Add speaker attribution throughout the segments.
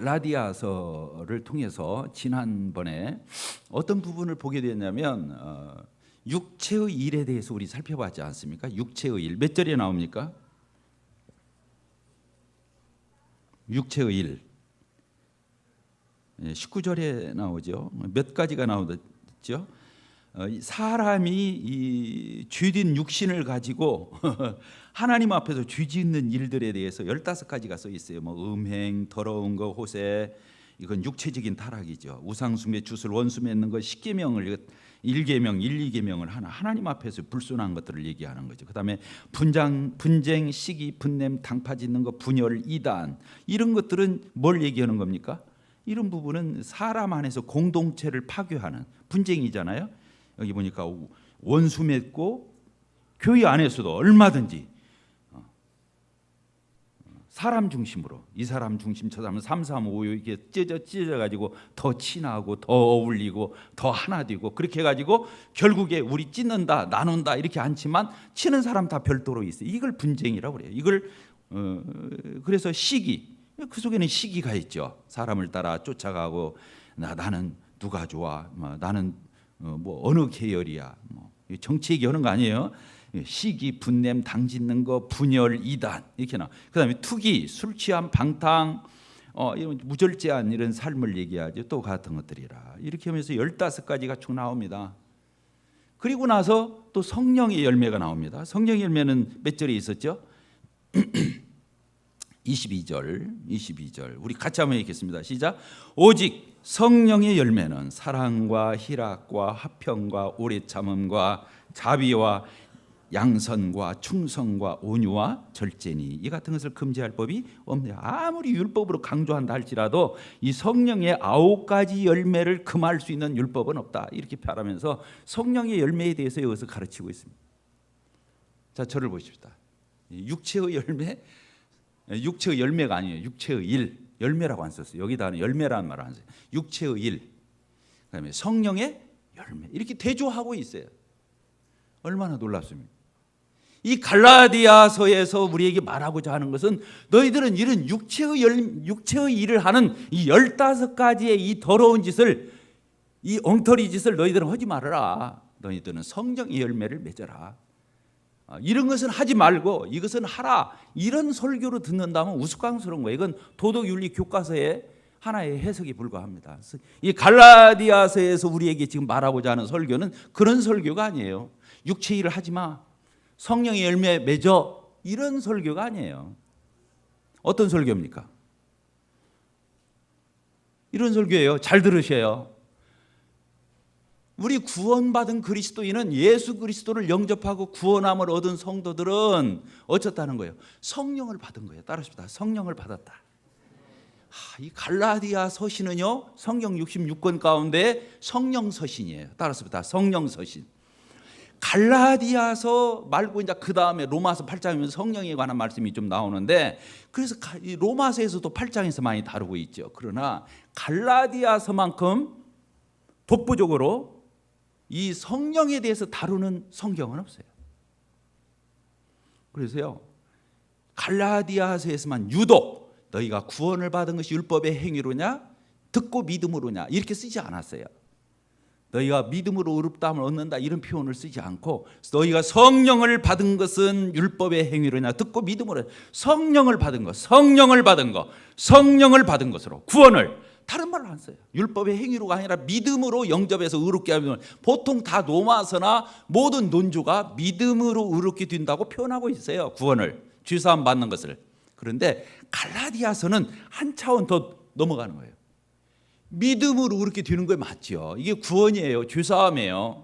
Speaker 1: 갈라디아서를 통해서 지난번에 어떤 부분을 보게 됐냐면 육체의 일에 대해서 우리 살펴봤지 않습니까? 육체의 일 몇 절에 나옵니까? 육체의 일 19절에 나오죠. 몇 가지가 나오죠. 사람이 이 죄된 육신을 가지고 하나님 앞에서 죄짓는 일들에 대해서 15가지가 써 있어요. 뭐 음행, 더러운 거, 호세, 이건 육체적인 타락이죠. 우상숭배, 주술, 원수 맺는 거, 10계명을 1계명, 1, 2계명을 하나님 앞에서 불순한 것들을 얘기하는 거죠. 그다음에 분쟁, 시기, 분냄, 당파 짓는 거, 분열, 이단, 이런 것들은 뭘 얘기하는 겁니까? 이런 부분은 사람 안에서 공동체를 파괴하는 분쟁이잖아요. 여기 보니까 원수 맺고 교회 안에서도 얼마든지 사람 중심으로, 이 사람 중심 저 사람 3, 3, 5 이렇게 찢어져 가지고 더 친하고 더 어울리고 더 하나 되고 그렇게 해 가지고 결국에 우리 찢는다 나눈다 이렇게 않지만 치는 사람 다 별도로 있어요. 이걸 분쟁이라고 그래요. 이걸 그래서 시기, 그 속에는 시기가 있죠. 사람을 따라 쫓아가고 나는 누가 좋아, 나는 뭐 어느 계열이야, 뭐 정치 얘기하는 거 아니에요. 시기, 분냄, 당짓는 거, 분열, 이단 이렇게 나. 그다음에 투기, 술 취함, 방탕, 이런 무절제한 이런 삶을 얘기하죠. 또 같은 것들이라 이렇게 하면서 15가지가 쭉 나옵니다. 그리고 나서 또 성령의 열매가 나옵니다. 성령의 열매는 몇 절에 있었죠? 22절 우리 같이 한번 읽겠습니다. 시작. 오직 성령의 열매는 사랑과 희락과 화평과 오래 참음과 자비와 양선과 충성과 온유와 절제니 이 같은 것을 금지할 법이 없네요. 아무리 율법으로 강조한다 할지라도 이 성령의 9가지 열매를 금할 수 있는 율법은 없다 이렇게 말하면서 성령의 열매에 대해서 여기서 가르치고 있습니다. 자, 저를 보십시다. 육체의 열매, 육체의 열매가 아니에요. 육체의 일, 열매라고 안 썼어요. 여기다는 열매라는 말을 안 써요. 육체의 일, 그다음에 성령의 열매 이렇게 대조하고 있어요. 얼마나 놀랍습니까? 이 갈라디아서에서 우리에게 말하고자 하는 것은 너희들은 이런 육체의 일을 하는 이 15가지의 이 더러운 짓을, 이 엉터리 짓을 너희들은 하지 말아라. 너희들은 성령의 열매를 맺어라. 이런 것은 하지 말고 이것은 하라. 이런 설교로 듣는다면 우스꽝스러운 거예요. 이건 도덕윤리 교과서의 하나의 해석에 불과합니다. 이 갈라디아서에서 우리에게 지금 말하고자 하는 설교는 그런 설교가 아니에요. 육체 일을 하지 마, 성령의 열매 맺어, 이런 설교가 아니에요. 어떤 설교입니까? 이런 설교예요. 잘 들으셔요. 우리 구원받은 그리스도인은 예수 그리스도를 영접하고 구원함을 얻은 성도들은 어쩌다는 거예요? 성령을 받은 거예요. 따라합시다. 성령을 받았다. 이 갈라디아 서신은요, 성경 66권 가운데 성령 서신이에요. 따라합시다. 성령 서신. 갈라디아서 말고 이제 그 다음에 로마서 8장이면 성령에 관한 말씀이 좀 나오는데, 그래서 로마서에서도 8장에서 많이 다루고 있죠. 그러나 갈라디아서만큼 독보적으로 이 성령에 대해서 다루는 성경은 없어요. 그래서요, 갈라디아서에서만 유독 너희가 구원을 받은 것이 율법의 행위로냐 듣고 믿음으로냐 이렇게 쓰지 않았어요. 너희가 믿음으로 의롭다함을 얻는다 이런 표현을 쓰지 않고, 너희가 성령을 받은 것은 율법의 행위로냐 듣고 믿음으로, 성령을 받은 것, 성령을 받은 것, 성령을 받은 것으로 구원을, 다른 말로 안 써요. 율법의 행위로가 아니라 믿음으로 영접해서 의롭게 하면, 보통 다 로마서나 모든 논조가 믿음으로 의롭게 된다고 표현하고 있어요. 구원을, 죄사함 받는 것을. 그런데 갈라디아서는 한 차원 더 넘어가는 거예요. 믿음으로 그렇게 되는 거 맞죠. 이게 구원이에요. 죄사함이에요.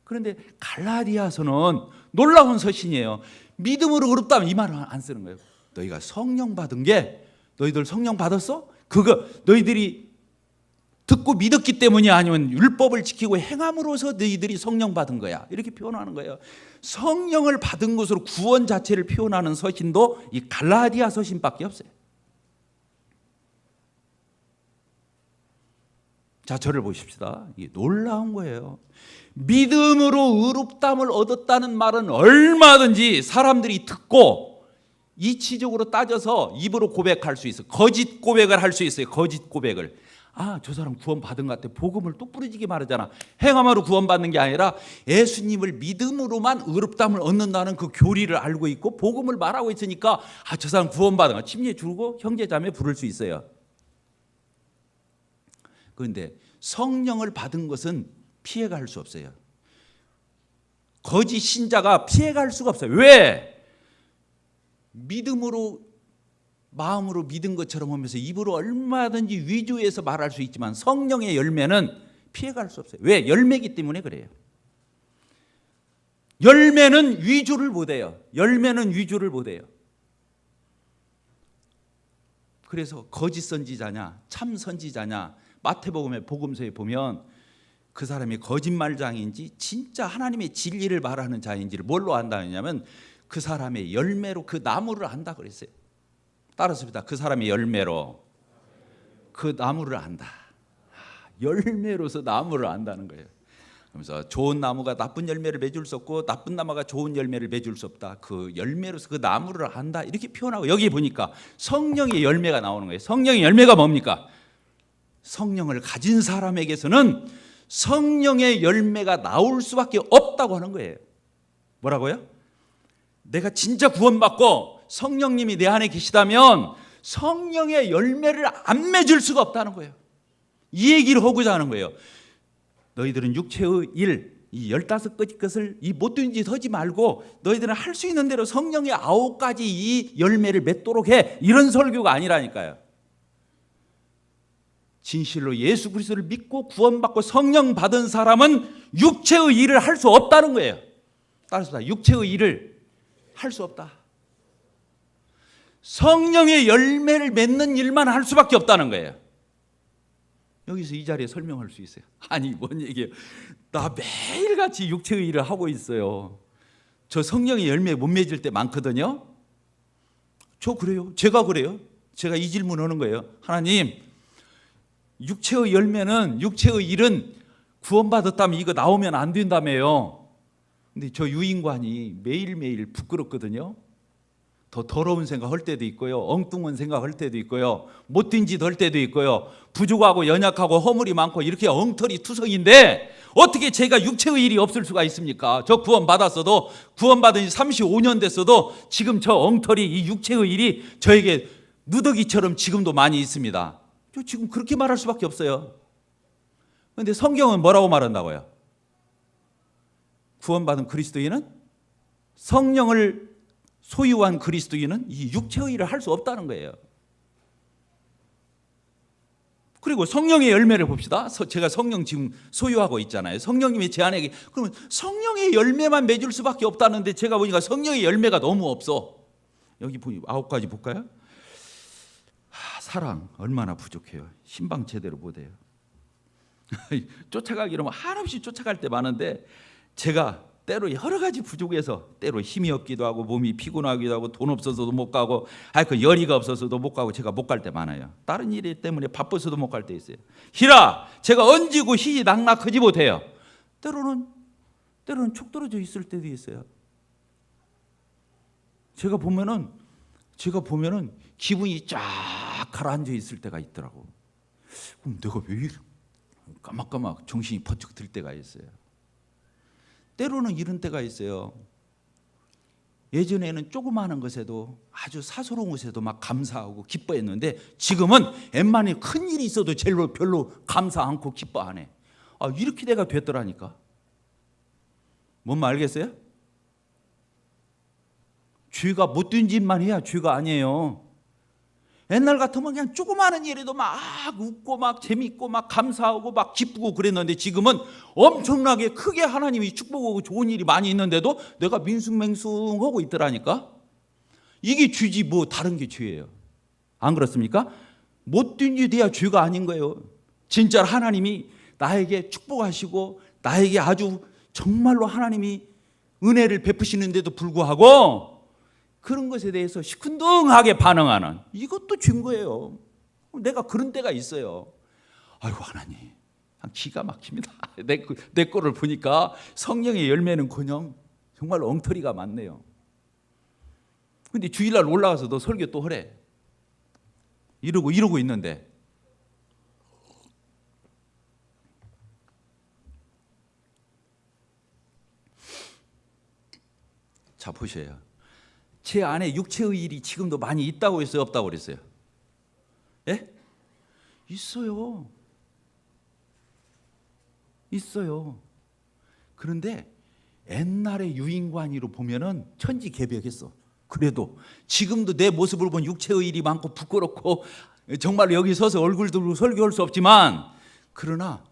Speaker 1: 그런데 갈라디아서는 놀라운 서신이에요. 믿음으로 의롭다면 이 말을 안 쓰는 거예요. 너희가 성령 받은 게, 너희들 성령 받았어? 그거 너희들이 듣고 믿었기 때문이 아니면 율법을 지키고 행함으로써 너희들이 성령 받은 거야. 이렇게 표현하는 거예요. 성령을 받은 것으로 구원 자체를 표현하는 서신도 이 갈라디아 서신밖에 없어요. 자, 저를 보십시다. 이게 놀라운 거예요. 믿음으로 의롭다함을 얻었다는 말은 얼마든지 사람들이 듣고 이치적으로 따져서 입으로 고백할 수 있어요. 거짓 고백을 할 수 있어요. 거짓 고백을. 저 사람 구원받은 것 같아. 복음을 똑부러지게 말하잖아. 행함으로 구원받는 게 아니라 예수님을 믿음으로만 의롭다함을 얻는다는 그 교리를 알고 있고 복음을 말하고 있으니까 저 사람 구원받은 거 침례 주고 형제자매 부를 수 있어요. 그런데 성령을 받은 것은 피해갈 수 없어요. 거짓 신자가 피해갈 수가 없어요. 왜? 믿음으로 마음으로 믿은 것처럼 하면서 입으로 얼마든지 위조해서 말할 수 있지만 성령의 열매는 피해갈 수 없어요. 왜? 열매이기 때문에 그래요. 열매는 위조를 못해요. 열매는 위조를 못해요. 그래서 거짓 선지자냐 참 선지자냐 마태복음의 복음서에 보면 그 사람이 거짓말장인지 진짜 하나님의 진리를 말하는 자인지를 뭘로 안다냐면 그 사람의 열매로 그 나무를 안다 그랬어요. 따라서입니다. 그 사람의 열매로 그 나무를 안다. 열매로서 나무를 안다는 거예요. 그래서 좋은 나무가 나쁜 열매를 맺을 수 없고 나쁜 나무가 좋은 열매를 맺을 수 없다. 그 열매로서 그 나무를 안다. 이렇게 표현하고 여기 보니까 성령의 열매가 나오는 거예요. 성령의 열매가 뭡니까? 성령을 가진 사람에게서는 성령의 열매가 나올 수밖에 없다고 하는 거예요. 뭐라고요? 내가 진짜 구원받고 성령님이 내 안에 계시다면 성령의 열매를 안 맺을 수가 없다는 거예요. 이 얘기를 하고자 하는 거예요. 너희들은 육체의 일, 이 15가지 것을 이 못된 짓 하지 말고 너희들은 할 수 있는 대로 성령의 9가지 이 열매를 맺도록 해. 이런 설교가 아니라니까요. 진실로 예수 그리스도를 믿고 구원받고 성령 받은 사람은 육체의 일을 할 수 없다는 거예요. 따라서 육체의 일을 할 수 없다. 성령의 열매를 맺는 일만 할 수밖에 없다는 거예요. 여기서 이 자리에 설명할 수 있어요. 아니 뭔 얘기예요. 나 매일같이 육체의 일을 하고 있어요. 저 성령의 열매 못 맺을 때 많거든요. 저 그래요. 제가 그래요. 제가 이 질문하는 거예요. 하나님, 육체의 열매는 육체의 일은 구원받았다면 이거 나오면 안 된다며요. 근데 저 유인관이 매일매일 부끄럽거든요. 더 더러운 생각 할 때도 있고요. 엉뚱한 생각 할 때도 있고요. 못된 짓 할 때도 있고요. 부족하고 연약하고 허물이 많고 이렇게 엉터리 투성인데 어떻게 제가 육체의 일이 없을 수가 있습니까? 저 구원받았어도 구원받은 지 35년 됐어도 지금 저 엉터리 이 육체의 일이 저에게 누더기처럼 지금도 많이 있습니다. 저 지금 그렇게 말할 수밖에 없어요. 그런데 성경은 뭐라고 말한다고요? 구원받은 그리스도인은 성령을 소유한 그리스도인은 이 육체의 일을 할 수 없다는 거예요. 그리고 성령의 열매를 봅시다. 제가 성령 지금 소유하고 있잖아요. 성령님이 제 안에 그러면 성령의 열매만 맺을 수밖에 없다는데 제가 보니까 성령의 열매가 너무 없어. 여기 9가지 볼까요? 사랑 얼마나 부족해요. 신방 제대로 못해요. 쫓아가기 이러면 한없이 쫓아갈 때 많은데 제가 때로 여러 가지 부족해서 때로 힘이 없기도 하고 몸이 피곤하기도 하고 돈 없어서도 못 가고 그 열의가 없어서도 못 가고 제가 못 갈 때 많아요. 다른 일 때문에 바빠서도 못 갈 때 있어요. 희라 제가 얹이고 희희 낙낙하지 못해요. 때로는 촉 떨어져 있을 때도 있어요. 제가 보면은 기분이 쫙 가라앉아 있을 때가 있더라고. 그럼 내가 왜 이래? 까막까막 정신이 번쩍 들 때가 있어요. 때로는 이런 때가 있어요. 예전에는 조그마한 것에도 아주 사소로운 것에도 막 감사하고 기뻐했는데 지금은 웬만히 큰 일이 있어도 별로 감사 않고 기뻐 안 해. 이렇게 내가 됐더라니까. 뭔 말 알겠어요? 죄가 못된 짓만 해야 죄가 아니에요. 옛날 같으면 그냥 조그마한 일에도 막 웃고 막 재밌고 막 감사하고 막 기쁘고 그랬는데 지금은 엄청나게 크게 하나님이 축복하고 좋은 일이 많이 있는데도 내가 민숭맹숭하고 있더라니까. 이게 죄지 뭐 다른 게 죄예요. 안 그렇습니까? 못된 일이 돼야 죄가 아닌 거예요. 진짜 하나님이 나에게 축복하시고 나에게 아주 정말로 하나님이 은혜를 베푸시는데도 불구하고 그런 것에 대해서 시큰둥하게 반응하는 이것도 죄인 거예요. 내가 그런 때가 있어요. 아이고 하나님 기가 막힙니다. 내 거를 보니까 성령의 열매는 그냥 정말 엉터리가 많네요. 근데 주일날 올라가서 너 설교 또 하래. 이러고 있는데, 자 보셔요. 제 안에 육체의 일이 지금도 많이 있다고 했어요, 없다고 그랬어요? 예? 있어요. 있어요. 그런데 옛날의 유인관이로 보면은 천지개벽했어. 그래도 지금도 내 모습을 본 육체의 일이 많고 부끄럽고 정말 여기 서서 얼굴 들고 설교할 수 없지만, 그러나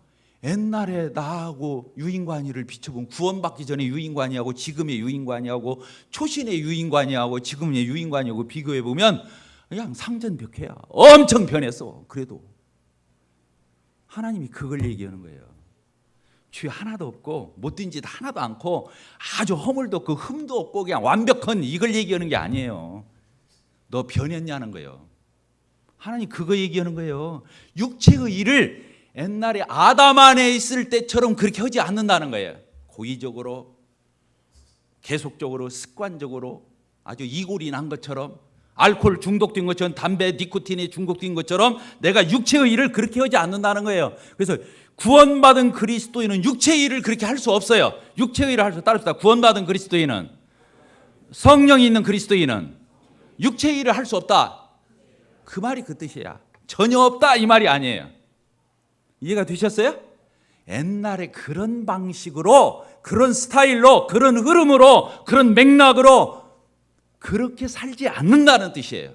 Speaker 1: 옛날에 나하고 유인관이를 비춰본, 구원받기 전에 유인관이하고 지금의 유인관이하고 초신의 유인관이하고 지금의 유인관이하고 비교해 보면 그냥 상전벽해야. 엄청 변했어. 그래도 하나님이 그걸 얘기하는 거예요. 죄 하나도 없고 못된 짓 하나도 않고 아주 허물도 없고 흠도 없고 그냥 완벽한, 이걸 얘기하는 게 아니에요. 너 변했냐는 거예요. 하나님 그거 얘기하는 거예요. 육체의 일을 옛날에 아담 안에 있을 때처럼 그렇게 하지 않는다는 거예요. 고의적으로, 계속적으로, 습관적으로, 아주 이골이 난 것처럼, 알코올 중독된 것처럼, 담배 니코틴에 중독된 것처럼 내가 육체의 일을 그렇게 하지 않는다는 거예요. 그래서 구원받은 그리스도인은 육체의 일을 그렇게 할 수 없어요. 육체의 일을 할 수 따릅시다. 구원받은 그리스도인은, 성령이 있는 그리스도인은 육체의 일을 할 수 없다. 그 말이 그 뜻이야. 전혀 없다 이 말이 아니에요. 이해가 되셨어요? 옛날에 그런 방식으로, 그런 스타일로, 그런 흐름으로, 그런 맥락으로 그렇게 살지 않는다는 뜻이에요.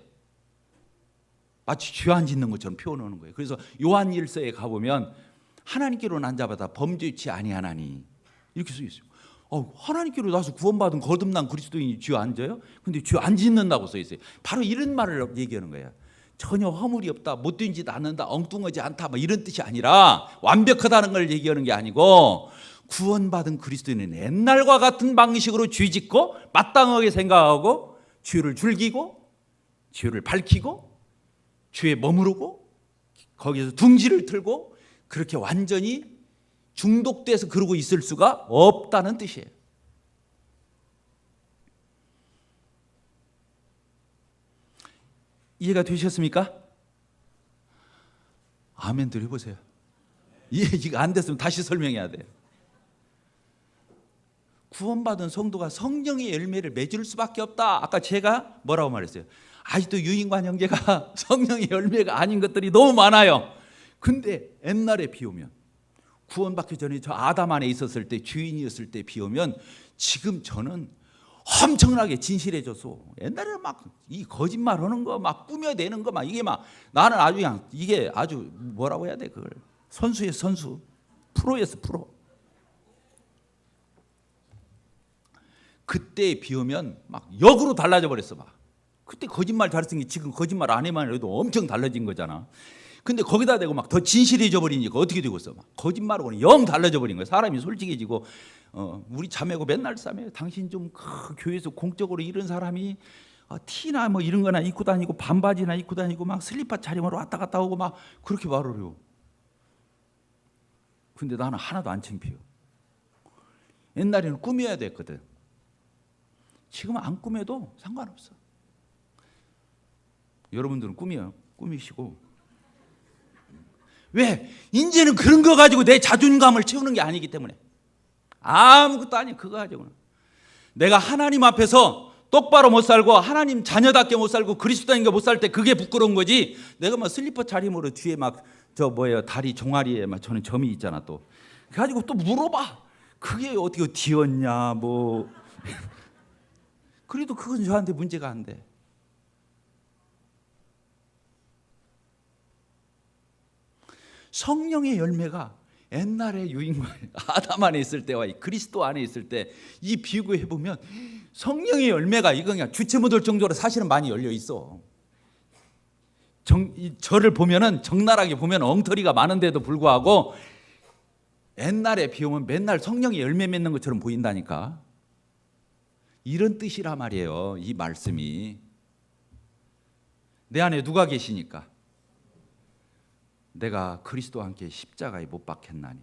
Speaker 1: 마치 죄 안 짓는 것처럼 표현하는 거예요. 그래서 요한 1서에 가보면 하나님께로 난 자마다 범죄치 아니하나니 이렇게 써 있어요. 하나님께로 나서 구원받은 거듭난 그리스도인이 죄 안 져요? 근데 죄 안 짓는다고 써 있어요. 바로 이런 말을 얘기하는 거예요. 전혀 허물이 없다, 못된 짓 않는다, 엉뚱하지 않다, 뭐 이런 뜻이 아니라, 완벽하다는 걸 얘기하는 게 아니고, 구원받은 그리스도인은 옛날과 같은 방식으로 죄 짓고 마땅하게 생각하고 죄를 즐기고 죄를 밝히고 죄에 머무르고 거기에서 둥지를 틀고 그렇게 완전히 중독돼서 그러고 있을 수가 없다는 뜻이에요. 이해가 되셨습니까? 아멘들 해보세요. 이해가 안 됐으면 다시 설명해야 돼요. 구원받은 성도가 성령의 열매를 맺을 수밖에 없다. 아까 제가 뭐라고 말했어요? 아직도 유인관 형제가 성령의 열매가 아닌 것들이 너무 많아요. 근데 옛날에 비오면, 구원받기 전에 저 아담 안에 있었을 때, 주인이었을 때 비오면, 지금 저는 엄청나게 진실해져서, 옛날에는 막 이 거짓말 하는 거, 막 꾸며대는 거, 막 이게 막 나는 아주 그냥 이게 아주 뭐라고 해야 돼, 그걸 선수의 선수, 프로였어, 프로. 그때 비오면 막 역으로 달라져 버렸어. 막 그때 거짓말 잘했으니 까 지금 거짓말 안 해만 해도 엄청 달라진 거잖아. 근데 거기다 대고 막 더 진실해져 버리니까 어떻게 되고 있어? 막 거짓말하고는 영 달라져 버린 거야. 사람이 솔직해지고, 우리 자매고 맨날 싸매요. 당신 좀 교회에서 공적으로 이런 사람이 티나 뭐 이런 거나 입고 다니고 반바지나 입고 다니고 막 슬리퍼 차림으로 왔다 갔다 오고 막 그렇게 말을 해요. 근데 나는 하나도 안 창피해요. 옛날에는 꾸며야 됐거든. 지금은 안 꾸며도 상관없어. 여러분들은 꾸미시고. 왜? 이제는 그런 거 가지고 내 자존감을 채우는 게 아니기 때문에. 아무것도 아니야. 그거 가지고는. 내가 하나님 앞에서 똑바로 못 살고 하나님 자녀답게 못 살고 그리스도인과 못 살 때 그게 부끄러운 거지. 내가 막 슬리퍼 차림으로 뒤에 막 다리 종아리에 막 저는 점이 있잖아 또. 그래가지고 또 물어봐. 그게 어떻게 뒤었냐 뭐. 그래도 그건 저한테 문제가 안 돼. 성령의 열매가 옛날에 유인관 아담 안에 있을 때와 그리스도 안에 있을 때 이 비교해 보면 성령의 열매가 이거 그냥 주체 못할 정도로 사실은 많이 열려 있어. 저를 보면은 적나라하게 보면 엉터리가 많은데도 불구하고 옛날에 비오면 맨날 성령의 열매 맺는 것처럼 보인다니까. 이런 뜻이라 말이에요. 이 말씀이 내 안에 누가 계시니까? 내가 그리스도와 함께 십자가에 못 박혔나니,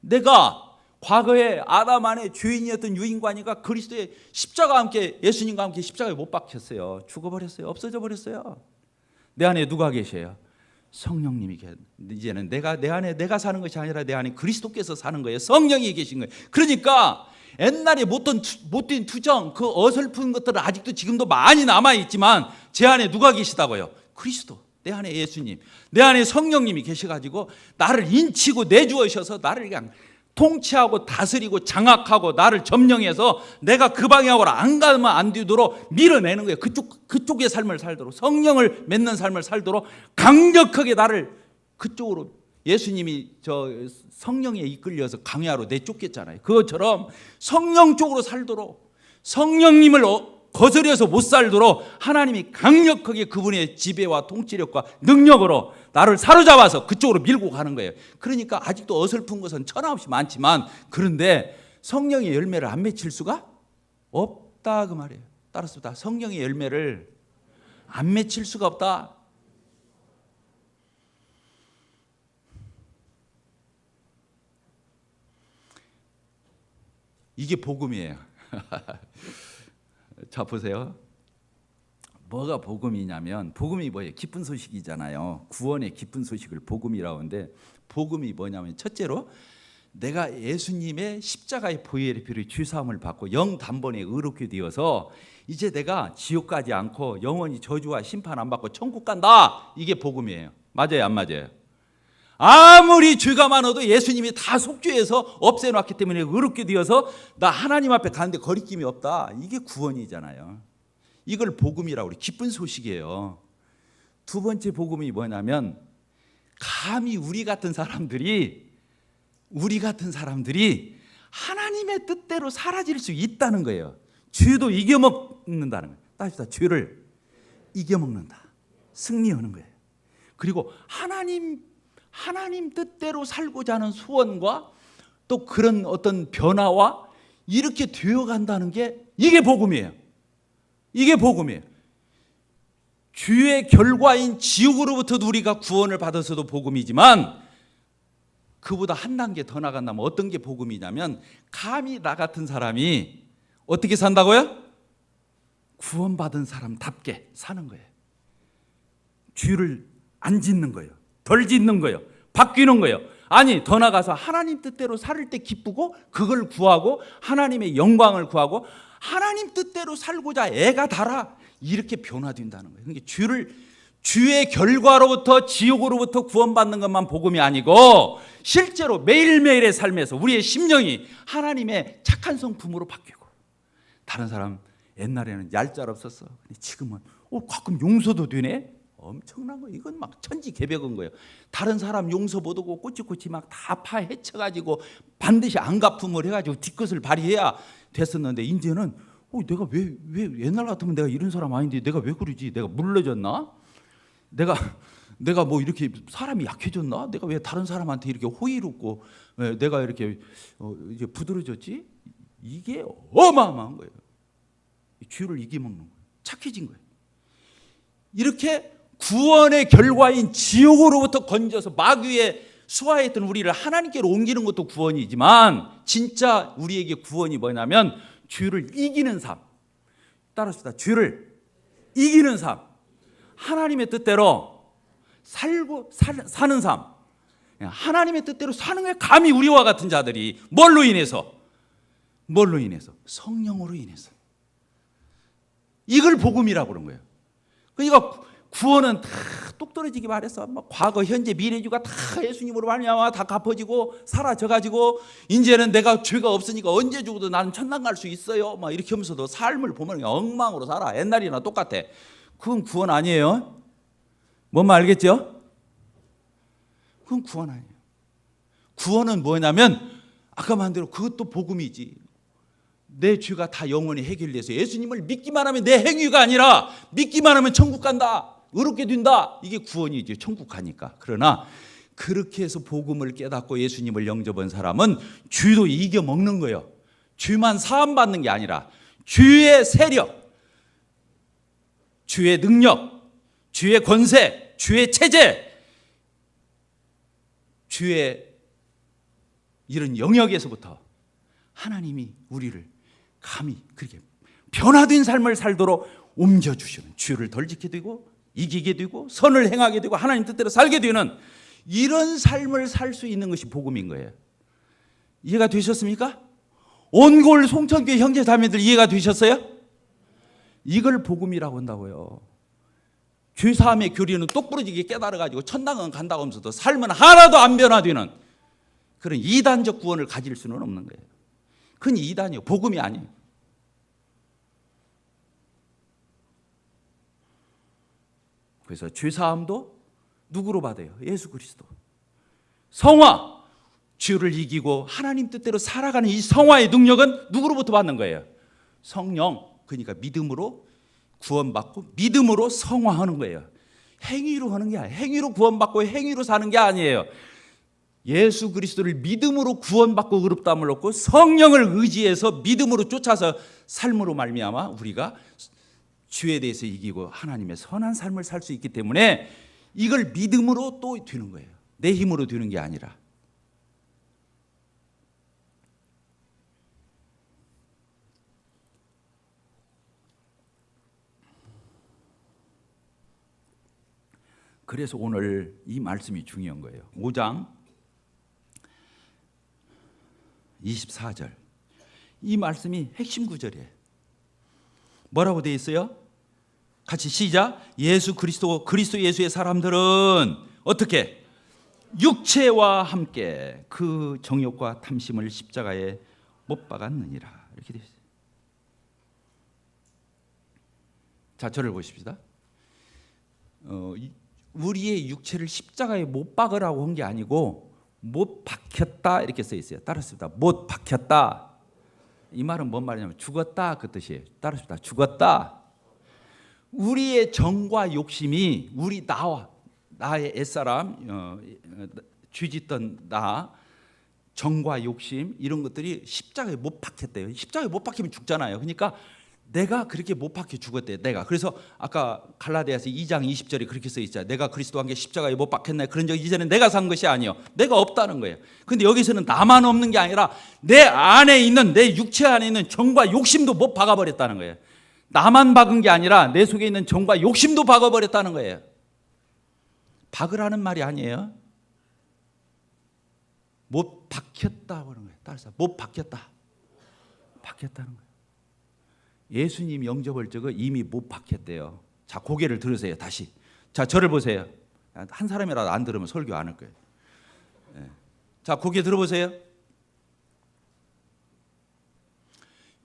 Speaker 1: 내가 과거에 아담 안에 죄인이었던 유인관이가 그리스도의 십자가와 함께, 예수님과 함께 십자가에 못 박혔어요. 죽어버렸어요. 없어져 버렸어요. 내 안에 누가 계셔요? 성령님이 계세요. 이제는 내 안에 내가 사는 것이 아니라 내 안에 그리스도께서 사는 거예요. 성령이 계신 거예요. 그러니까 옛날에 못된 투정, 그 어설픈 것들은 아직도 지금도 많이 남아있지만 제 안에 누가 계시다고요? 그리스도, 내 안에 예수님, 내 안에 성령님이 계셔가지고 나를 인치고 내주어셔서 나를 그냥 통치하고 다스리고 장악하고 나를 점령해서 내가 그 방향으로 안 가면 안 되도록 밀어내는 거예요. 그쪽의 삶을 살도록, 성령을 맺는 삶을 살도록 강력하게 나를 그쪽으로, 예수님이 저 성령에 이끌려서 강야로 내쫓겼잖아요. 그것처럼 성령 쪽으로 살도록, 성령님을 거스려서 못 살도록 하나님이 강력하게 그분의 지배와 통치력과 능력으로 나를 사로잡아서 그쪽으로 밀고 가는 거예요. 그러니까 아직도 어설픈 것은 천하없이 많지만, 그런데 성령의 열매를 안 맺힐 수가 없다 그 말이에요. 따라서 성령의 열매를 안 맺힐 수가 없다. 이게 복음이에요. 자, 보세요. 뭐가 복음이냐면, 복음이 뭐예요? 기쁜 소식이잖아요. 구원의 기쁜 소식을 복음이라고 하는데, 복음이 뭐냐면 첫째로 내가 예수님의 십자가의 보혈의 피로 죄사함을 받고 영 단번에 의롭게 되어서 이제 내가 지옥 가지 않고 영원히 저주와 심판 안 받고 천국 간다. 이게 복음이에요. 맞아요, 안 맞아요? 아무리 죄가 많아도 예수님이 다 속죄해서 없애놨기 때문에 의롭게 되어서 나 하나님 앞에 가는데 거리낌이 없다. 이게 구원이잖아요. 이걸 복음이라고 그래. 기쁜 소식이에요. 두 번째 복음이 뭐냐면, 감히 우리 같은 사람들이 하나님의 뜻대로 사라질 수 있다는 거예요. 죄도 이겨먹는다는 거예요. 따집시다. 죄를 이겨먹는다. 승리하는 거예요. 그리고 하나님 뜻대로 살고자 하는 소원과 또 그런 어떤 변화와 이렇게 되어간다는 게, 이게 복음이에요. 이게 복음이에요. 죄의 결과인 지옥으로부터도 우리가 구원을 받아서도 복음이지만, 그보다 한 단계 더 나간다면 어떤 게 복음이냐면, 감히 나 같은 사람이 어떻게 산다고요? 구원받은 사람답게 사는 거예요. 죄를 안 짓는 거예요. 덜 짓는 거예요. 바뀌는 거예요. 아니, 더 나가서 하나님 뜻대로 살을 때 기쁘고 그걸 구하고 하나님의 영광을 구하고 하나님 뜻대로 살고자 애가 달아, 이렇게 변화된다는 거예요. 그러니까 죄의 결과로부터, 지옥으로부터 구원받는 것만 복음이 아니고 실제로 매일매일의 삶에서 우리의 심령이 하나님의 착한 성품으로 바뀌고, 다른 사람 옛날에는 얄짤 없었어. 근데 지금은 가끔 용서도 되네. 엄청난 거예요. 이건 막 천지개벽인 거예요. 다른 사람 용서 못하고 꼬치꼬치 막 다 파헤쳐가지고 반드시 안갚음을 해가지고 뒤끝을 발휘해야 됐었는데, 이제는 내가 왜 옛날 같으면 내가 이런 사람 아닌데 내가 왜 그러지? 내가 물러졌나? 내가 뭐 이렇게 사람이 약해졌나? 내가 왜 다른 사람한테 이렇게 호의롭고 내가 이렇게 이제 부드러졌지? 이게 어마어마한 거예요. 죄를 이겨먹는 거예요. 착해진 거예요. 이렇게 구원의 결과인 지옥으로부터 건져서 마귀의 수하했던 우리를 하나님께로 옮기는 것도 구원이지만, 진짜 우리에게 구원이 뭐냐면 죄를 이기는 삶. 따라서 죄를 이기는 삶, 하나님의 뜻대로 사는 삶. 하나님의 뜻대로 사는 게 감히 우리와 같은 자들이 뭘로 인해서? 성령으로 인해서. 이걸 복음이라고 그런 거예요. 그러니까 구원은 다 똑 떨어지게 말해서 과거, 현재, 미래주가 다 예수님으로 말미암아 다 갚아지고 사라져가지고 이제는 내가 죄가 없으니까 언제 죽어도 나는 천당 갈 수 있어요. 막 이렇게 하면서도 삶을 보면 엉망으로 살아. 옛날이나 똑같아. 그건 구원 아니에요. 뭔 말 알겠죠? 그건 구원 아니에요. 구원은 뭐냐면 아까 말한 대로 그것도 복음이지. 내 죄가 다 영원히 해결돼서 예수님을 믿기만 하면, 내 행위가 아니라 믿기만 하면 천국 간다, 의롭게 된다. 이게 구원이지, 천국 가니까. 그러나 그렇게 해서 복음을 깨닫고 예수님을 영접한 사람은 죄도 이겨먹는 거예요. 죄만 사함받는 게 아니라 죄의 세력, 죄의 능력, 죄의 권세, 죄의 체제, 죄의 이런 영역에서부터 하나님이 우리를 감히 그렇게 변화된 삶을 살도록 옮겨주시는, 주를 덜 지키게 되고 이기게 되고 선을 행하게 되고 하나님 뜻대로 살게 되는 이런 삶을 살 수 있는 것이 복음인 거예요. 이해가 되셨습니까? 온골 송천교회 형제 자매들 이해가 되셨어요? 이걸 복음이라고 한다고요. 죄사함의 교리는 똑부러지게 깨달아가지고 천당은 간다고 하면서도 삶은 하나도 안 변화되는 그런 이단적 구원을 가질 수는 없는 거예요. 그건 이단이요, 복음이 아니에요. 그래서 죄사함도 누구로 받아요? 예수 그리스도. 성화, 죄를 이기고 하나님 뜻대로 살아가는 이 성화의 능력은 누구로부터 받는 거예요? 성령. 그러니까 믿음으로 구원받고 믿음으로 성화하는 거예요. 행위로 하는 게 아니에요. 행위로 구원받고 행위로 사는 게 아니에요. 예수 그리스도를 믿음으로 구원받고 의롭다함을 얻고 성령을 의지해서 믿음으로 쫓아서 삶으로 말미암아 우리가 죄에 대해서 이기고 하나님의 선한 삶을 살 수 있기 때문에 이걸 믿음으로 또 되는 거예요. 내 힘으로 되는 게 아니라. 그래서 오늘 이 말씀이 중요한 거예요. 5장 24절. 이 말씀이 핵심 구절이에요. 뭐라고 되어 있어요? 같이 시작. 예수 그리스도 예수의 사람들은 어떻게? 육체와 함께 그 정욕과 탐심을 십자가에 못 박았느니라. 이렇게 되어 있어요. 자, 저를 보십시다. 우리의 육체를 십자가에 못 박으라고 한 게 아니고 못 박혔다 이렇게 써 있어요. 따라습니다. 못 박혔다. 이 말은 뭔 말이냐면 죽었다 그 뜻이에요. 따라습니다. 죽었다. 우리의 정과 욕심이 우리 나의 옛사람 쥐짓던 나 정과 욕심 이런 것들이 십자가에 못 박혔대요. 십자가에 못 박히면 죽잖아요. 그러니까 내가 그렇게 못 박혀 죽었대. 내가. 그래서 아까 갈라디아서 2장 20절에 그렇게 써 있잖아요. 내가 그리스도와 함께 십자가에 못 박혔나요? 그런 적 이제는 내가 산 것이 아니요. 내가 없다는 거예요. 근데 여기서는 나만 없는 게 아니라 내 안에 있는 내 육체 안에 있는 정과 욕심도 못 박아버렸다는 거예요. 나만 박은 게 아니라 내 속에 있는 정과 욕심도 박아버렸다는 거예요. 박으라는 말이 아니에요. 못 박혔다고 하는 거예요. 따라서 못 박혔다. 박혔다는 거예요. 예수님 영접할 적은 이미 못 박혔대요. 자, 고개를 들으세요. 다시. 자, 저를 보세요. 한 사람이라도 안 들으면 설교 안 할 거예요. 자, 고개 들어보세요.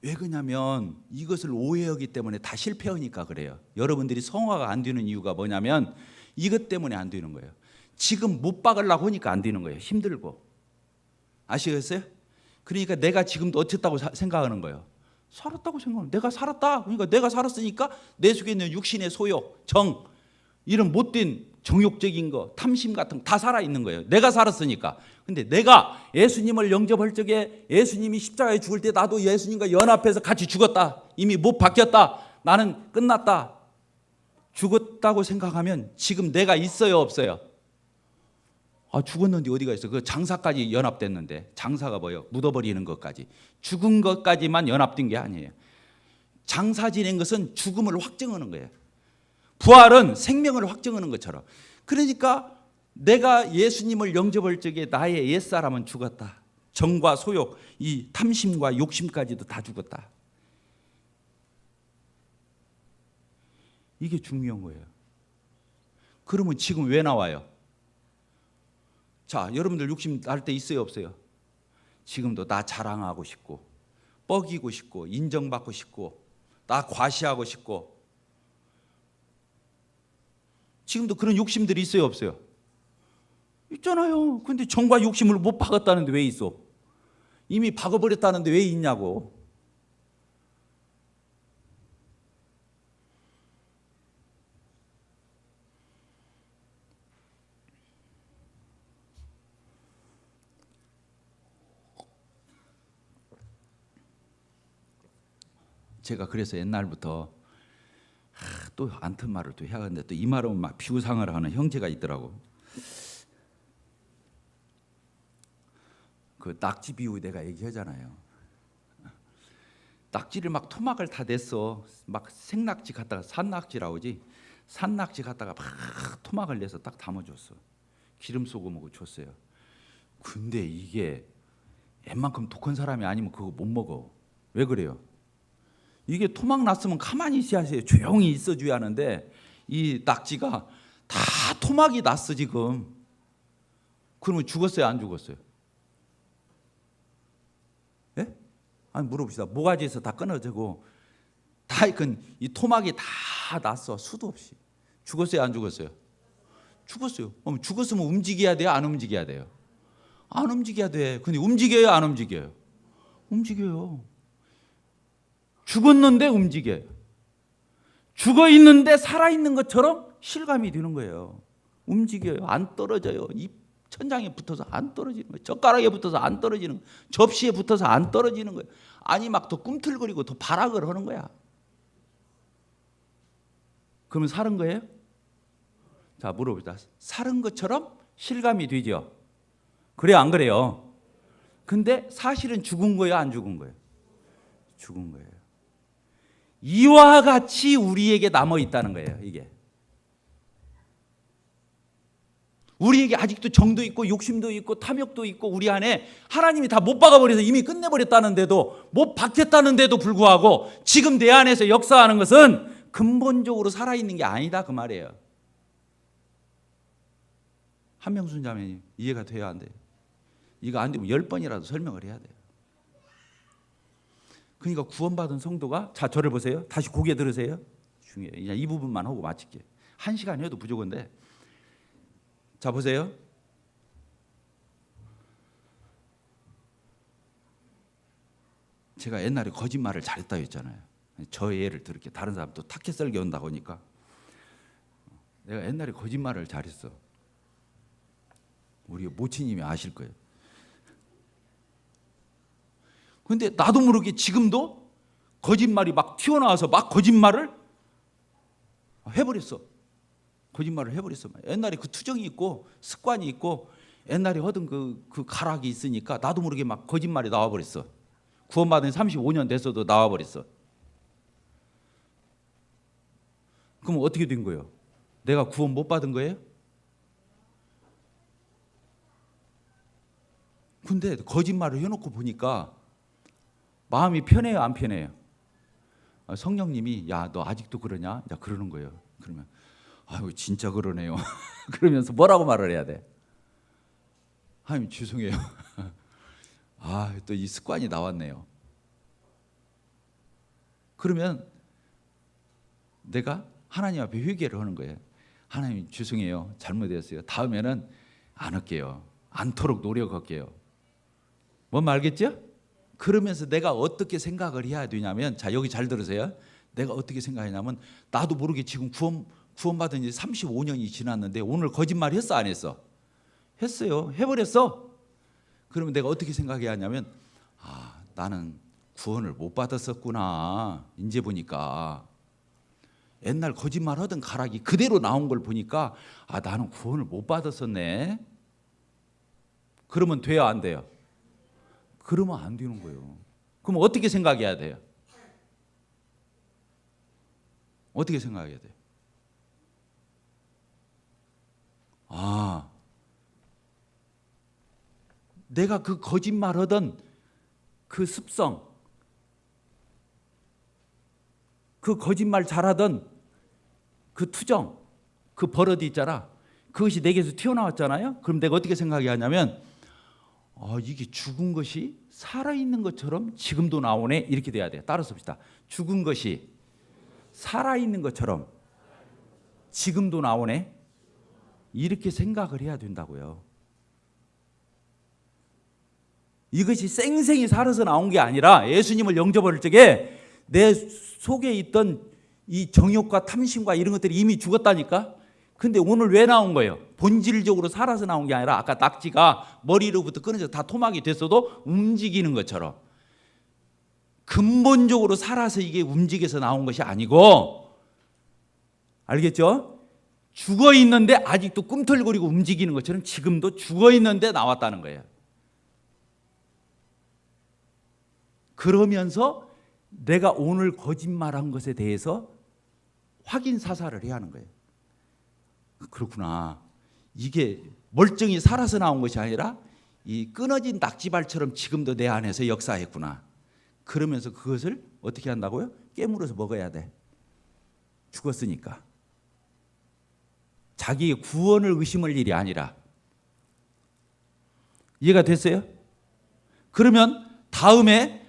Speaker 1: 왜 그러냐면 이것을 오해하기 때문에 다 실패하니까 그래요. 여러분들이 성화가 안 되는 이유가 뭐냐면 이것 때문에 안 되는 거예요. 지금 못 박으려고 하니까 안 되는 거예요. 힘들고. 아시겠어요? 그러니까 내가 지금도 어쨌다고 생각하는 거예요. 살았다고 생각하면 내가 살았다. 그러니까 내가 살았으니까 내 속에 있는 육신의 소욕, 정 이런 못된 정욕적인 거, 탐심 같은 거 다 살아있는 거예요. 내가 살았으니까. 근데 내가 예수님을 영접할 적에 예수님이 십자가에 죽을 때 나도 예수님과 연합해서 같이 죽었다. 이미 못 박혔다. 나는 끝났다. 죽었다고 생각하면 지금 내가 있어요, 없어요? 아, 죽었는데 어디가 있어? 그 장사까지 연합됐는데. 장사가 뭐예요? 묻어버리는 것까지. 죽은 것까지만 연합된 게 아니에요. 장사 지낸 것은 죽음을 확정하는 거예요. 부활은 생명을 확정하는 것처럼. 그러니까 내가 예수님을 영접할 적에 나의 옛사람은 죽었다. 정과 소욕, 이 탐심과 욕심까지도 다 죽었다. 이게 중요한 거예요. 그러면 지금 왜 나와요? 자, 여러분들 욕심 날 때 있어요, 없어요? 지금도 나 자랑하고 싶고 뻐기고 싶고 인정받고 싶고 나 과시하고 싶고 지금도 그런 욕심들이 있어요, 없어요? 있잖아요. 근데 정과 욕심을 못 박았다는데 왜 있어? 이미 박아버렸다는데 왜 있냐고. 제가 그래서 옛날부터 또 안튼 말을 또 해야 하는데 또 이 말은 막 비우상을 하는 형제가 있더라고. 그 낙지 비유 내가 얘기하잖아요. 낙지를 막 토막을 다 냈어. 막 생낙지 갖다가 산낙지라고 하지. 산낙지 갖다가 막 토막을 내서 딱 담아줬어. 기름 소금하고 줬어요. 근데 이게 웬만큼 독한 사람이 아니면 그거 못 먹어. 왜 그래요? 이게 토막 났으면 가만히 있어야지, 조용히 있어줘야 하는데 이 낙지가 다 토막이 났어 지금. 그러면 죽었어요, 안 죽었어요? 예? 아니 물어봅시다. 모가지에서 다 끊어지고 다 익은 이 토막이 다 났어, 수도 없이. 죽었어요, 안 죽었어요? 죽었어요. 그럼 죽었으면 움직여야 돼요, 안 움직여야 돼요? 안 움직여야 돼. 근데 움직여요, 안 움직여요? 움직여요. 죽었는데 움직여요. 죽어 있는데 살아 있는 것처럼 실감이 드는 거예요. 움직여요. 안 떨어져요. 이 천장에 붙어서 안 떨어지는 거예요. 젓가락에 붙어서 안 떨어지는 거예요. 접시에 붙어서 안 떨어지는 거예요. 아니 막 더 꿈틀거리고 더 발악을 하는 거야. 그러면 살은 거예요? 자, 물어봅시다. 살은 것처럼 실감이 되죠? 그래요, 안 그래요? 근데 사실은 죽은 거예요, 안 죽은 거예요? 죽은 거예요. 이와 같이 우리에게 남아 있다는 거예요. 이게 우리에게 아직도 정도 있고 욕심도 있고 탐욕도 있고 우리 안에 하나님이 다 못 박아버려서 이미 끝내버렸다는데도, 못 박혔다는데도 불구하고 지금 내 안에서 역사하는 것은 근본적으로 살아있는 게 아니다, 그 말이에요. 한명순 자매님 이해가 돼야 안 돼요? 이거 안 되면 10번이라도 설명을 해야 돼요. 그러니까 구원받은 성도가, 자 저를 보세요. 다시 고개 들으세요. 중요해요. 그냥 이 부분만 하고 마칠게요. 1시간 해도 부족한데. 자 보세요. 제가 옛날에 거짓말을 잘했다 했잖아요. 저 예를 들을게. 다른 사람 또 타켓 설교 온다고 하니까. 내가 옛날에 거짓말을 잘했어. 우리 모치님이 아실 거예요. 근데 나도 모르게 지금도 거짓말이 막 튀어나와서 막 거짓말을 해버렸어. 거짓말을 해버렸어. 옛날에 그 투정이 있고 습관이 있고 옛날에 하던 그 가락이 있으니까 나도 모르게 막 거짓말이 나와버렸어. 구원받은 35년 됐어도 나와버렸어. 그럼 어떻게 된 거예요? 내가 구원 못 받은 거예요? 근데 거짓말을 해놓고 보니까 마음이 편해요, 안 편해요? 성령님이 야, 너 아직도 그러냐? 야, 그러는 거예요. 그러면 아유, 진짜 그러네요. 그러면서 뭐라고 말을 해야 돼? 하나님 죄송해요. 아, 또 이 습관이 나왔네요. 그러면 내가 하나님 앞에 회개를 하는 거예요. 하나님 죄송해요. 잘못했어요. 다음에는 안 할게요. 않도록 노력할게요. 뭔 알겠죠? 그러면서 내가 어떻게 생각을 해야 되냐면, 자 여기 잘 들으세요. 내가 어떻게 생각하냐면 나도 모르게 지금 구원받은 지 35년이 지났는데 오늘 거짓말 했어, 안 했어? 했어요. 해버렸어. 그러면 내가 어떻게 생각해야 하냐면, 아, 나는 구원을 못 받았었구나. 이제 보니까 옛날 거짓말 하던 가락이 그대로 나온 걸 보니까 아, 나는 구원을 못 받았었네. 그러면 돼요, 안 돼요? 그러면 안 되는 거예요. 그럼 어떻게 생각해야 돼요? 어떻게 생각해야 돼요? 아, 내가 그 거짓말 하던 그 습성, 그 거짓말 잘하던 그 투정, 그 버릇이 있잖아. 그것이 내게서 튀어나왔잖아요. 그럼 내가 어떻게 생각해야 하냐면, 이게 죽은 것이 살아있는 것처럼 지금도 나오네. 이렇게 돼야 돼요. 따라서 봅시다. 죽은 것이 살아있는 것처럼 지금도 나오네. 이렇게 생각을 해야 된다고요. 이것이 생생히 살아서 나온 게 아니라 예수님을 영접할 적에 내 속에 있던 이 정욕과 탐심과 이런 것들이 이미 죽었다니까. 근데 오늘 왜 나온 거예요? 본질적으로 살아서 나온 게 아니라 아까 낙지가 머리로부터 끊어져서 다 토막이 됐어도 움직이는 것처럼 근본적으로 살아서 이게 움직여서 나온 것이 아니고, 알겠죠? 죽어 있는데 아직도 꿈틀거리고 움직이는 것처럼 지금도 죽어 있는데 나왔다는 거예요. 그러면서 내가 오늘 거짓말한 것에 대해서 확인 사살을 해야 하는 거예요. 그렇구나. 이게 멀쩡히 살아서 나온 것이 아니라 이 끊어진 낙지발처럼 지금도 내 안에서 역사했구나. 그러면서 그것을 어떻게 한다고요? 깨물어서 먹어야 돼. 죽었으니까. 자기의 구원을 의심할 일이 아니라. 이해가 됐어요? 그러면 다음에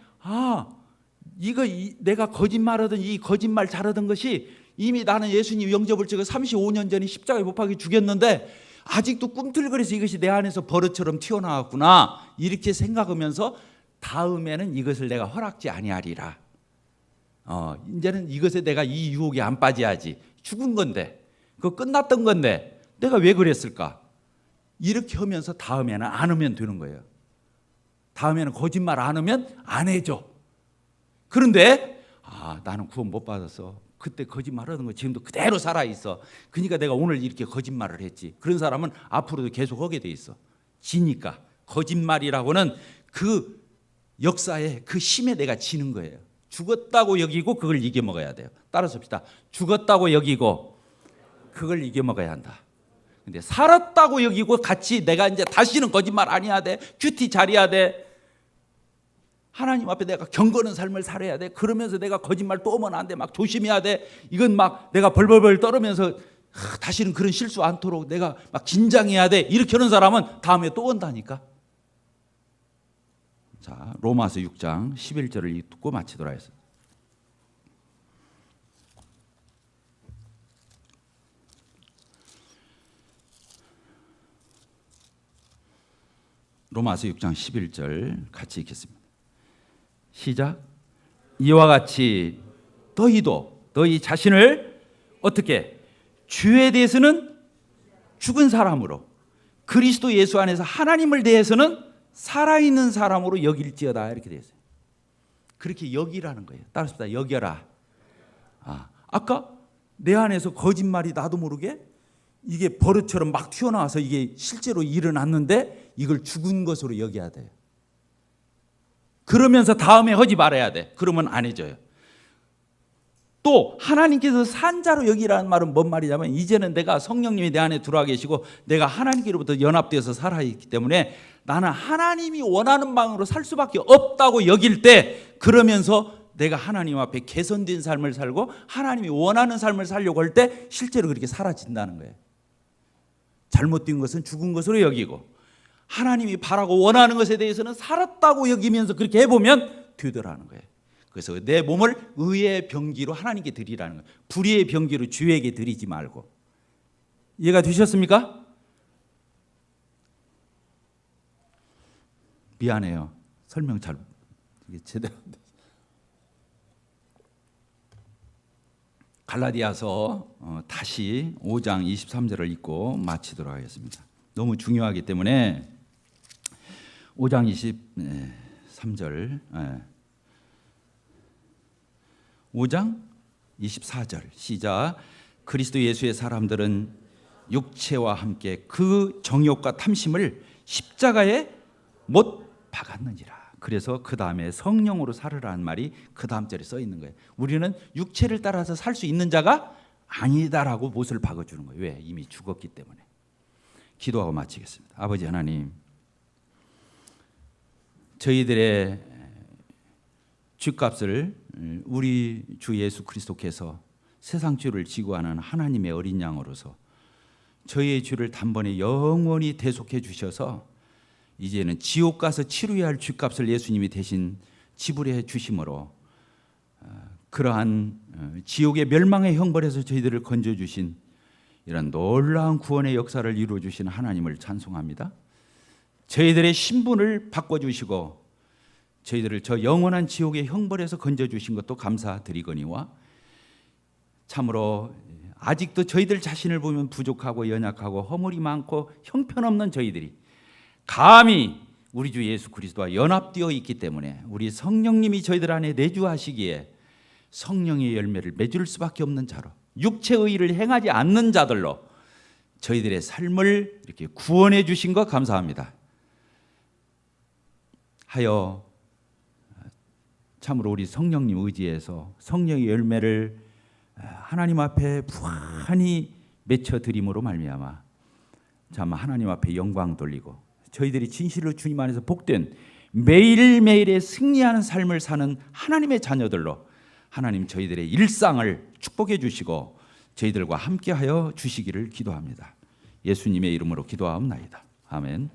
Speaker 1: 이거 내가 거짓말하던 이 거짓말 잘하던 것이 이미 나는 예수님 영접을 찍어 35년 전에 십자가에 못 박혀 죽였는데 아직도 꿈틀거려서 이것이 내 안에서 버릇처럼 튀어나왔구나. 이렇게 생각하면서 다음에는 이것을 내가 허락지 아니하리라. 이제는 이것에 내가 이 유혹에 안 빠져야지. 죽은 건데, 그거 끝났던 건데 내가 왜 그랬을까? 이렇게 하면서 다음에는 안 하면 되는 거예요. 다음에는 거짓말 안 하면 안 해줘. 그런데 나는 구원 못 받았어. 그때 거짓말하는 거 지금도 그대로 살아있어. 그러니까 내가 오늘 이렇게 거짓말을 했지. 그런 사람은 앞으로도 계속 하게 돼 있어. 지니까. 거짓말이라고는 그 역사에 그 힘에 내가 지는 거예요. 죽었다고 여기고 그걸 이겨먹어야 돼요. 따라서 합시다. 죽었다고 여기고 그걸 이겨먹어야 한다. 근데 살았다고 여기고 같이 내가 이제 다시는 거짓말 안 해야 돼. 큐티 잘해야 돼. 하나님 앞에 내가 경건한 삶을 살아야 돼. 그러면서 내가 거짓말 또 하면 안 돼. 막 조심해야 돼. 이건 막 내가 벌벌벌 떨으면서 다시는 그런 실수 않도록 내가 막 긴장해야 돼. 이렇게 하는 사람은 다음에 또 온다니까. 자, 로마서 6장 11절을 읽고 마치도록 하겠습니다. 로마서 6장 11절 같이 읽겠습니다. 시작. 이와 같이 너희도 너희 자신을 어떻게 주에 대해서는 죽은 사람으로 그리스도 예수 안에서 하나님을 대해서는 살아있는 사람으로 여길지어다. 이렇게 되어 있어요. 그렇게 여기라는 거예요. 따라서 여겨라. 아까 내 안에서 거짓말이 나도 모르게 이게 버릇처럼 막 튀어나와서 이게 실제로 일어났는데 이걸 죽은 것으로 여겨야 돼요. 그러면서 다음에 하지 말아야 돼. 그러면 안 해줘요. 또 하나님께서 산자로 여기라는 말은 뭔 말이냐면 이제는 내가 성령님이 내 안에 들어와 계시고 내가 하나님께로부터 연합되어서 살아있기 때문에 나는 하나님이 원하는 방으로 살 수밖에 없다고 여길 때 그러면서 내가 하나님 앞에 개선된 삶을 살고 하나님이 원하는 삶을 살려고 할 때 실제로 그렇게 사라진다는 거예요. 잘못된 것은 죽은 것으로 여기고 하나님이 바라고 원하는 것에 대해서는 살았다고 여기면서 그렇게 해보면 되더라는 거예요. 그래서 내 몸을 의의 병기로 하나님께 드리라는 거예요. 불의의 병기로 주에게 드리지 말고. 이해가 되셨습니까? 미안해요. 설명 잘 제대로 안 됐어요. 갈라디아서 다시 5장 23절을 읽고 마치도록 하겠습니다. 너무 중요하기 때문에 5장 23절 5장 24절 시작. 그리스도 예수의 사람들은 육체와 함께 그 정욕과 탐심을 십자가에 못 박았느니라. 그래서 그 다음에 성령으로 살으라는 말이 그 다음 절에 써 있는 거예요. 우리는 육체를 따라서 살 수 있는 자가 아니다라고 못을 박아주는 거예요. 왜? 이미 죽었기 때문에. 기도하고 마치겠습니다. 아버지 하나님, 저희들의 죗값을 우리 주 예수 그리스도께서 세상 죄를 지고 하는 하나님의 어린 양으로서 저희의 죄를 단번에 영원히 대속해 주셔서 이제는 지옥 가서 치루야 할 죗값을 예수님이 대신 지불해 주심으로 그러한 지옥의 멸망의 형벌에서 저희들을 건져 주신 이런 놀라운 구원의 역사를 이루어 주신 하나님을 찬송합니다. 저희들의 신분을 바꿔 주시고 저희들을 저 영원한 지옥의 형벌에서 건져 주신 것도 감사드리거니와 참으로 아직도 저희들 자신을 보면 부족하고 연약하고 허물이 많고 형편없는 저희들이 감히 우리 주 예수 그리스도와 연합되어 있기 때문에 우리 성령님이 저희들 안에 내주하시기에 성령의 열매를 맺을 수밖에 없는 자로 육체의 일을 행하지 않는 자들로 저희들의 삶을 이렇게 구원해 주신 것 감사합니다. 하여 참으로 우리 성령님 의지해서 성령의 열매를 하나님 앞에 부한히 맺혀 드림으로 말미암아 참 하나님 앞에 영광 돌리고 저희들이 진실로 주님 안에서 복된 매일매일의 승리하는 삶을 사는 하나님의 자녀들로 하나님 저희들의 일상을 축복해 주시고 저희들과 함께하여 주시기를 기도합니다. 예수님의 이름으로 기도하옵나이다. 아멘.